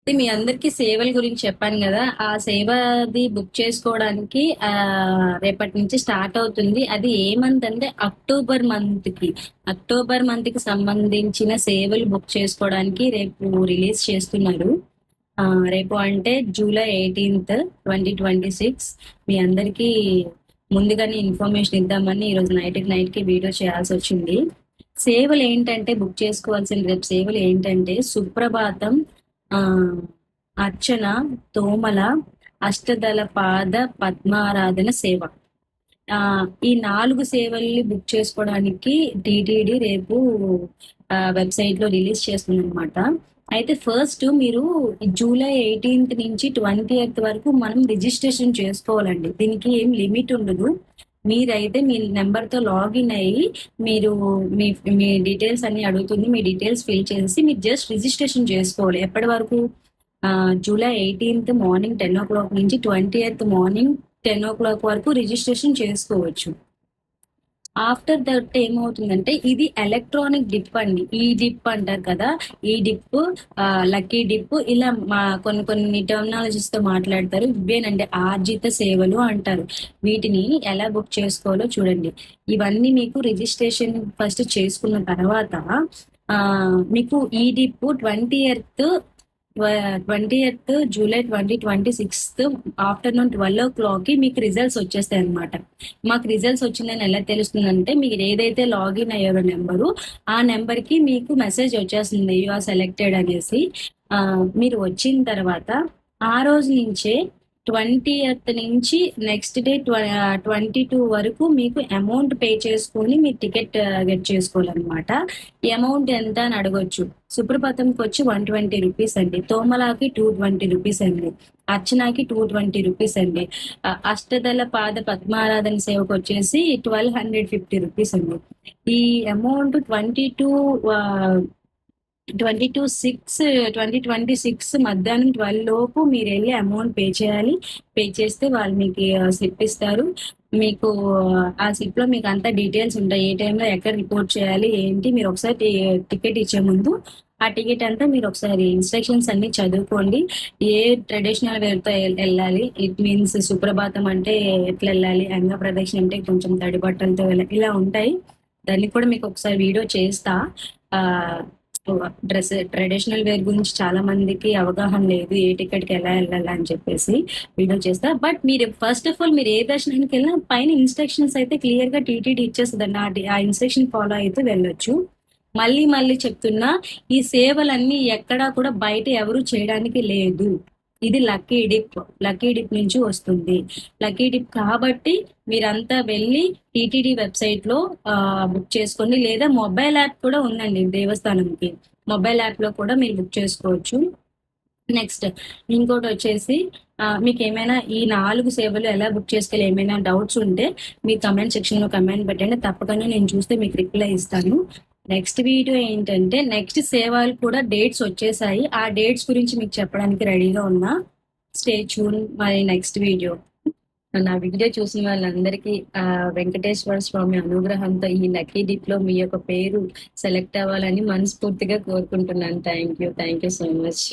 మీ అందరికి సేవల గురించి చెప్పాను కదా, ఆ సేవది బుక్ చేసుకోవడానికి రేపటి నుంచి స్టార్ట్ అవుతుంది. అది ఏ మంత్ అంటే అక్టోబర్ మంత్ కి సంబంధించిన సేవలు బుక్ చేసుకోవడానికి రేపు రిలీజ్ చేస్తున్నారు. ఆ, రేపు అంటే జూలై 18, 2026. మీ అందరికీ ముందుగానే ఇన్ఫర్మేషన్ ఇద్దామని ఈరోజు నైట్ కి వీడియో చేయాల్సి వచ్చింది. సేవలు ఏంటంటే బుక్ చేసుకోవాల్సిన రేపు సేవలు ఏంటంటే సుప్రభాతం, ఆ అర్చన, తోమల, అష్టదళ పాద పద్మారాధన సేవ. ఆ ఈ 4 సేవల్ని బుక్ చేసుకోవడానికి టీటీడీ రేపు వెబ్సైట్ లో రిలీజ్ చేస్తుంది అనమాట. అయితే ఫస్ట్ మీరు జూలై 18 నుంచి 20th వరకు మనం రిజిస్ట్రేషన్ చేసుకోవాలండి. దీనికి ఏం లిమిట్ ఉండదు. మీరైతే మీ నెంబర్ తో లాగిన్ అయ్యి మీరు మీ మీ డీటెయిల్స్ అన్ని అడుగుతుంది. మీ డీటెయిల్స్ ఫిల్ చేసి మీరు జస్ట్ రిజిస్ట్రేషన్ చేసుకోవాలి. ఎప్పటి వరకు? జూలై 18 మార్నింగ్ 10 o'clock నుంచి 20th మార్నింగ్ 10 o'clock వరకు రిజిస్ట్రేషన్ చేసుకోవచ్చు. ఆఫ్టర్ దట్ ఏమవుతుందంటే ఇది ఎలక్ట్రానిక్ డిప్ అండి. ఈ డిప్ అంటారు కదా, ఈ డిప్, లక్కీ డిప్, ఇలా కొన్ని కొన్ని టెర్మినాలజీస్ తో మాట్లాడతారు. ఇవేనండి ఆర్జిత సేవలు అంటారు. వీటిని ఎలా బుక్ చేసుకోవాలో చూడండి. ఇవన్నీ మీకు రిజిస్ట్రేషన్ ఫస్ట్ చేసుకున్న తర్వాత మీకు ఈ dip 20th July 2026 afternoon 12 o'clock కి మీకు రిజల్ట్స్ వచ్చేస్తాయి అనమాట. మాకు రిజల్ట్స్ వచ్చిందని ఎలా తెలుస్తుందంటే, మీరు ఏదైతే లాగిన్ అయ్యారో నెంబరు, ఆ నెంబర్ కి మీకు మెసేజ్ వచ్చేస్తుంది యు ఆర్ సెలెక్టెడ్ అనేసి. మీరు వచ్చిన తర్వాత ఆ రోజు నుంచే 20th నుంచి నెక్స్ట్ డే 22 వరకు మీకు అమౌంట్ పే చేసుకొని మీ టికెట్ గెట్ చేసుకోవాలన్నమాట. ఈ అమౌంట్ ఎంత అని అడగొచ్చు. సుప్రభాతంకి వచ్చి 120 రూపీస్ అండి, తోమలాకి 220 రూపీస్ అండి, అర్చనాకి 220 రూపీస్ అండి, అష్టదళ పాద పద్మారాధన సేవకు వచ్చేసి 1250 రూపీస్ అండి. ఈ అమౌంట్ 2026 మధ్యాహ్నం 12 లోపు మీరు వెళ్ళి అమౌంట్ పే చేయాలి. పే చేస్తే వాళ్ళు మీకు స్లిప్ ఇస్తారు. మీకు ఆ స్లిప్ లో మీకు అంతా డీటెయిల్స్ ఉంటాయి. ఏ టైంలో ఎక్కడ రిపోర్ట్ చేయాలి ఏంటి. మీరు ఒకసారి టికెట్ ఇచ్చే ముందు ఆ టికెట్ అంతా మీరు ఒకసారి ఇన్స్ట్రక్షన్స్ అన్ని చదువుకోండి. ఏ ట్రెడిషనల్ వేర్ తో వెళ్ళాలి, ఇట్ మీన్స్ సుప్రభాతం అంటే ఎట్లా వెళ్ళాలి, అంగ ప్రదక్షిణ అంటే కొంచెం తడి బట్టలతో వెళ్ళాలి, ఇలా ఉంటాయి. దాన్ని కూడా మీకు ఒకసారి వీడియో చేస్తా. ఆ డ్రెస్ ట్రెడిషనల్ వేర్ గురించి చాలా మందికి అవగాహన లేదు, ఏ టికెట్ కి ఎలా వెళ్ళాలి అని చెప్పేసి వీడియో చేస్తా. బట్ మీరు ఫస్ట్ ఆఫ్ ఆల్ మీరు ఏ దర్శనానికి వెళ్ళినా పైన ఇన్స్ట్రక్షన్స్ అయితే క్లియర్ గా టీటీడీ ఇచ్చేస్తుందండి. ఆ ఇన్స్ట్రక్షన్ ఫాలో అయితే వెళ్ళొచ్చు. మళ్ళీ మళ్ళీ చెప్తున్నా, ఈ సేవలన్నీ ఎక్కడా కూడా బయట ఎవరు చేయడానికి లేదు. ఇది లక్కీ డిప్ నుంచి వస్తుంది. లక్కీ డిప్ కాబట్టి మీరంతా వెళ్ళి టీటీడీ వెబ్సైట్ లో బుక్ చేసుకోండి. లేదా మొబైల్ యాప్ కూడా ఉందండి దేవస్థానంకి. మొబైల్ యాప్ లో కూడా మీరు బుక్ చేసుకోవచ్చు. నెక్స్ట్ ఇంకోటి వచ్చేసి, మీకు ఏమైనా ఈ 4 సేవలు ఎలా బుక్ చేసుకోవాలి ఏమైనా డౌట్స్ ఉంటే మీ కమెంట్ సెక్షన్ లో కమెంట్ పెట్టండి. తప్పకుండా నేను చూస్తే మీకు రిప్లై ఇస్తాను. నెక్స్ట్ వీడియో ఏంటంటే, నెక్స్ట్ సేవలు కూడా డేట్స్ వచ్చేసాయి. ఆ డేట్స్ గురించి మీకు చెప్పడానికి రెడీగా ఉన్నా. స్టే ట్యూన్ మరి నెక్స్ట్ వీడియో. నా వీడియో చూసిన వాళ్ళందరికీ వెంకటేశ్వర స్వామి అనుగ్రహంతో ఈ లక్కీ డిప్ లో మీ యొక్క పేరు సెలెక్ట్ అవ్వాలని మనస్ఫూర్తిగా కోరుకుంటున్నాను. Thank you so much.